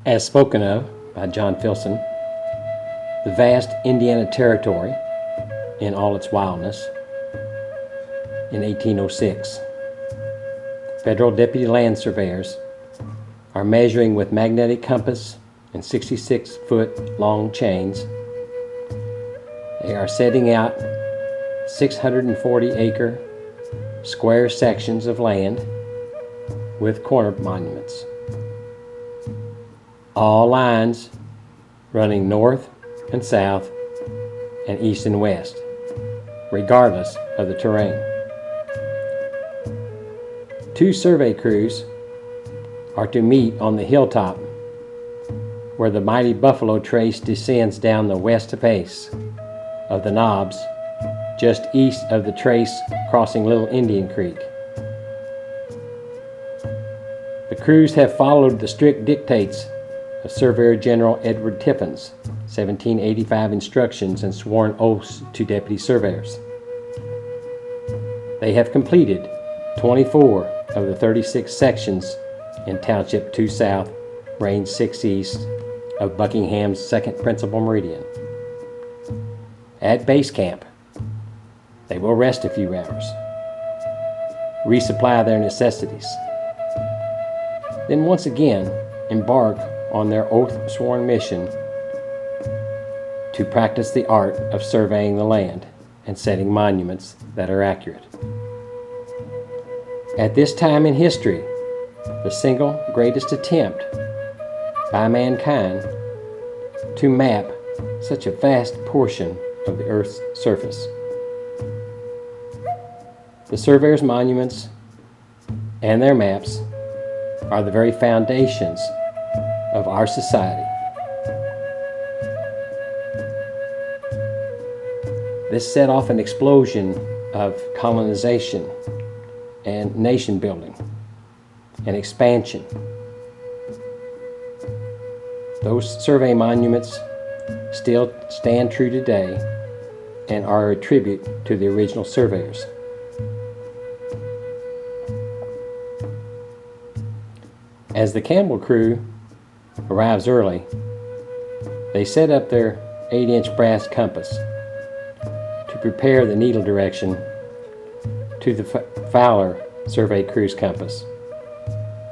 As spoken of by John Filson, the vast Indiana Territory in all its wildness in 1806. Federal deputy land surveyors are measuring with magnetic compass and 66-foot long chains. They are setting out 640-acre square sections of land with corner monuments. All lines running north and south and east and west, regardless of the terrain. 2 survey crews are to meet on the hilltop where the mighty Buffalo Trace descends down the west face of the Knobs, just east of the Trace crossing Little Indian Creek. The crews have followed the strict dictates of Surveyor General Edward Tiffin's 1785 instructions and sworn oaths to deputy surveyors. They have completed 24 of the 36 sections in Township 2 South, Range 6 East of Buckingham's 2nd Principal Meridian. At base camp, they will rest a few hours, resupply their necessities, then once again embark on their oath-sworn mission to practice the art of surveying the land and setting monuments that are accurate. At this time in history, the single greatest attempt by mankind to map such a vast portion of the Earth's surface. The surveyors' monuments and their maps are the very foundations of our society. This set off an explosion of colonization and nation building and expansion. Those survey monuments still stand true today and are a tribute to the original surveyors. As the Campbell crew arrives early, they set up their 8-inch brass compass to prepare the needle direction to the Fowler survey crew's compass,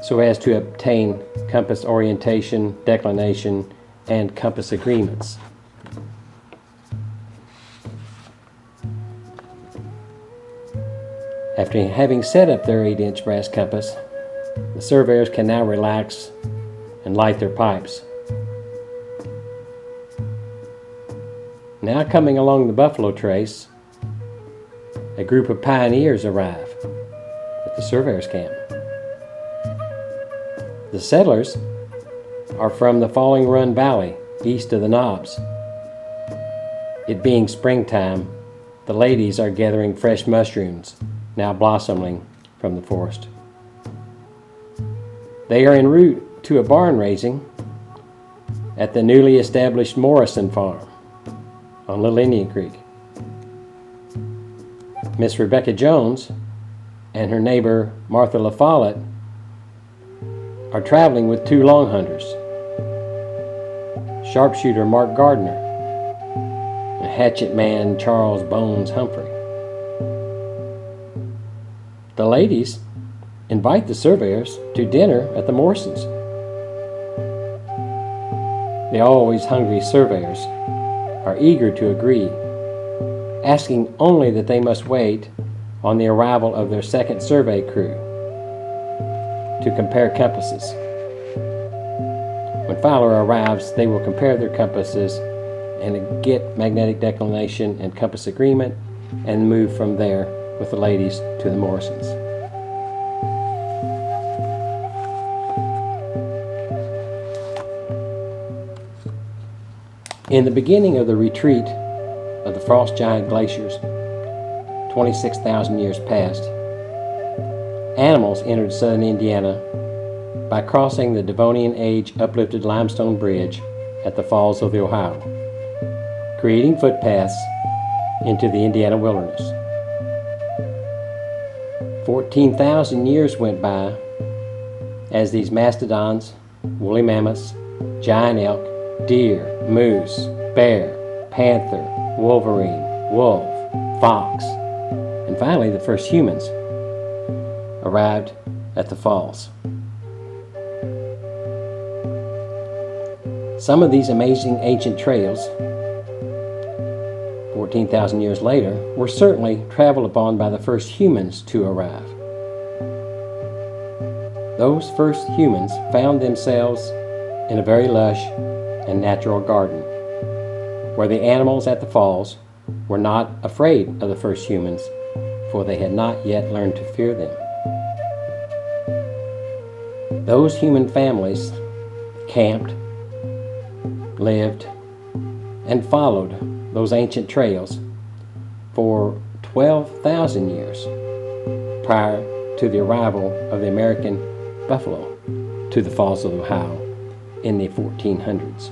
so as to obtain compass orientation, declination, and compass agreements. After having set up their 8-inch brass compass, the surveyors can now relax and light their pipes. Now coming along the Buffalo Trace, a group of pioneers arrive at the surveyors' camp. The settlers are from the Falling Run Valley, east of the Knobs. It being springtime, the ladies are gathering fresh mushrooms, now blossoming from the forest. They are en route to a barn raising at the newly established Morrison Farm on Little Indian Creek. Miss Rebecca Jones and her neighbor Martha LaFollette are traveling with 2 long hunters, sharpshooter Mark Gardner and hatchet man Charles Bones Humphrey. The ladies invite the surveyors to dinner at the Morrisons. The always hungry surveyors are eager to agree, asking only that they must wait on the arrival of their 2nd survey crew to compare compasses. When Fowler arrives, they will compare their compasses and get magnetic declination and compass agreement and move from there with the ladies to the Morrisons. In the beginning of the retreat of the frost giant glaciers, 26,000 years past, animals entered southern Indiana by crossing the Devonian Age uplifted limestone bridge at the falls of the Ohio, creating footpaths into the Indiana wilderness. 14,000 years went by as these mastodons, woolly mammoths, giant elk, deer, moose, bear, panther, wolverine, wolf, fox, and finally the first humans arrived at the falls. Some of these amazing ancient trails, 14,000 years later, were certainly traveled upon by the first humans to arrive. Those first humans found themselves in a very lush and natural garden, where the animals at the falls were not afraid of the first humans, for they had not yet learned to fear them. Those human families camped, lived, and followed those ancient trails for 12,000 years prior to the arrival of the American buffalo to the Falls of Ohio in the 1400s.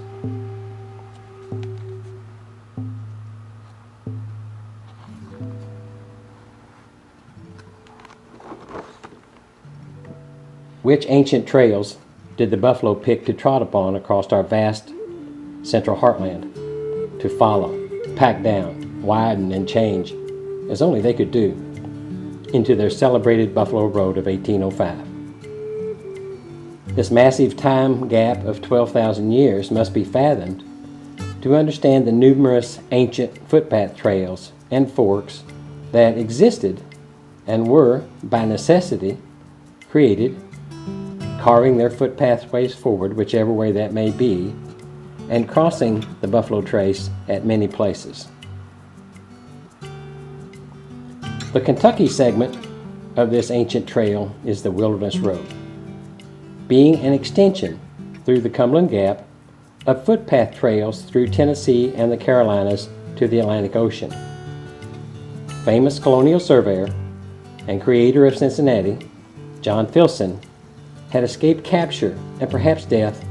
Which ancient trails did the buffalo pick to trot upon across our vast central heartland, to follow, pack down, widen, and change, as only they could do, into their celebrated Buffalo Road of 1805? This massive time gap of 12,000 years must be fathomed to understand the numerous ancient footpath trails and forks that existed and were, by necessity, created, carving their footpathways forward, whichever way that may be, and crossing the Buffalo Trace at many places. The Kentucky segment of this ancient trail is the Wilderness Road, being an extension through the Cumberland Gap of footpath trails through Tennessee and the Carolinas to the Atlantic Ocean. Famous colonial surveyor and creator of Cincinnati, John Filson, had escaped capture and perhaps death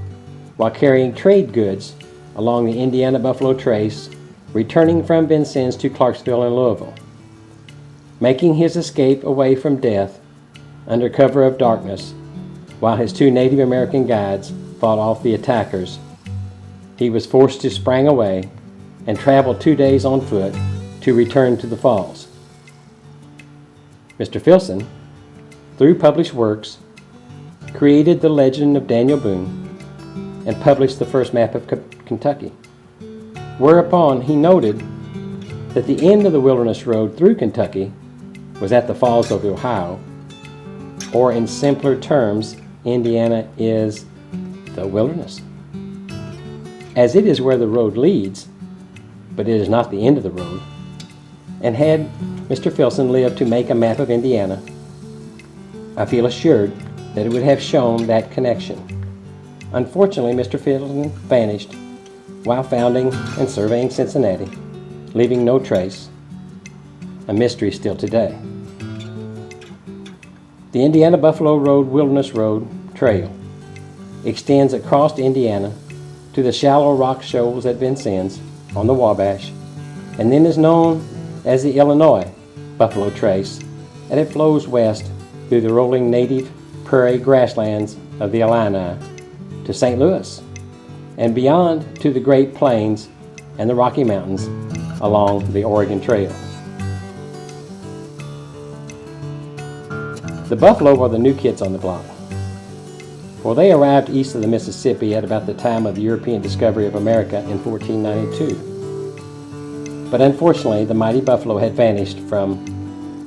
while carrying trade goods along the Indiana Buffalo Trace, returning from Vincennes to Clarksville and Louisville. Making his escape away from death under cover of darkness, while his two Native American guides fought off the attackers, he was forced to spring away and travel 2 days on foot to return to the falls. Mr. Filson, through published works, created the legend of Daniel Boone and published the first map of Kentucky, whereupon he noted that the end of the Wilderness Road through Kentucky was at the Falls of the Ohio, or in simpler terms, Indiana is the wilderness, as it is where the road leads, but it is not the end of the road. And had Mr. Filson lived to make a map of Indiana, I feel assured that it would have shown that connection. Unfortunately, Mr. Filson vanished while founding and surveying Cincinnati, leaving no trace, a mystery still today. The Indiana Buffalo Road Wilderness Road Trail extends across Indiana to the shallow rock shoals at Vincennes on the Wabash, and then is known as the Illinois Buffalo Trace, and it flows west through the rolling native prairie grasslands of the Illini to St. Louis, and beyond to the Great Plains and the Rocky Mountains along the Oregon Trail. The buffalo are the new kids on the block, for they arrived east of the Mississippi at about the time of the European discovery of America in 1492. But unfortunately, the mighty buffalo had vanished from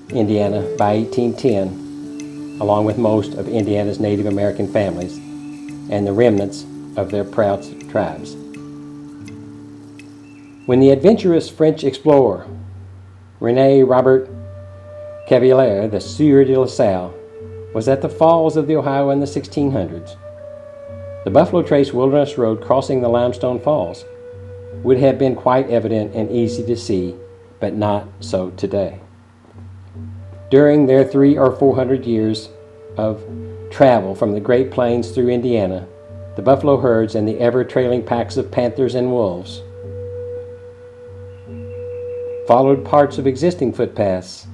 Indiana by 1810, along with most of Indiana's Native American families and the remnants of their proud tribes. When the adventurous French explorer René Robert Cavelier, the Sieur de La Salle, was at the Falls of the Ohio in the 1600s, the Buffalo Trace Wilderness Road crossing the Limestone Falls would have been quite evident and easy to see, but not so today. During their 300 or 400 years of travel from the Great Plains through Indiana, the buffalo herds and the ever-trailing packs of panthers and wolves followed parts of existing footpaths,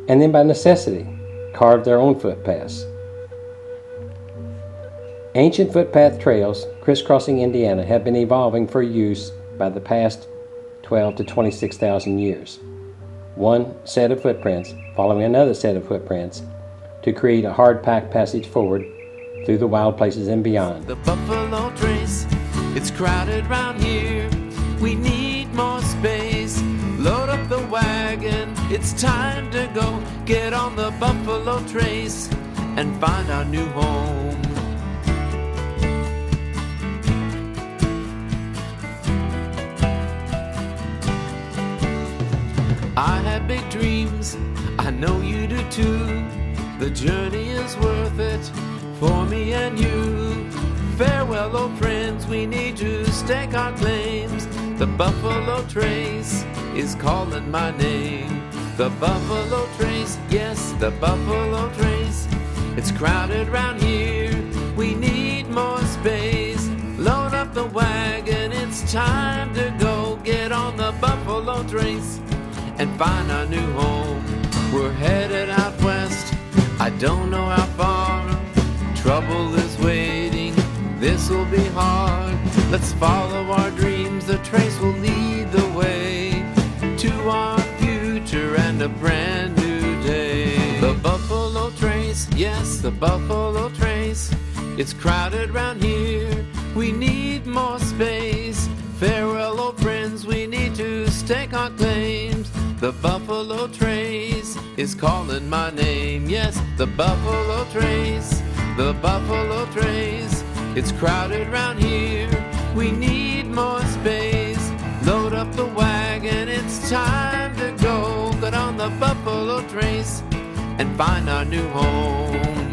and then by necessity carved their own footpaths. Ancient footpath trails crisscrossing Indiana have been evolving for use by the past 12 to 26,000 years. One set of footprints following another set of footprints to create a hard-packed passage forward through the wild places and beyond. The Buffalo Trace, it's crowded round here. We need more space. Load up the wagon, it's time to go. Get on the Buffalo Trace and find our new home. I have big dreams, I know you do too. The journey is worth it for me and you. Farewell, old friends, we need to stake our claims. The Buffalo Trace is calling my name. The Buffalo Trace, yes, the Buffalo Trace. It's crowded round here, we need more space. Load up the wagon, it's time to go. Get on the Buffalo Trace and find our new home. We're headed out west, I don't know how far. Trouble is waiting, this'll be hard. Let's follow our dreams, the trace will lead the way to our future and a brand new day. The Buffalo Trace, yes, the Buffalo Trace. It's crowded round here, we need more space. Farewell, old friends, we need to stake our claims. The Buffalo Trace is calling my name. Yes, the Buffalo Trace, the Buffalo Trace. It's crowded round here, we need more space. Load up the wagon, it's time to go. Get on the Buffalo Trace and find our new home.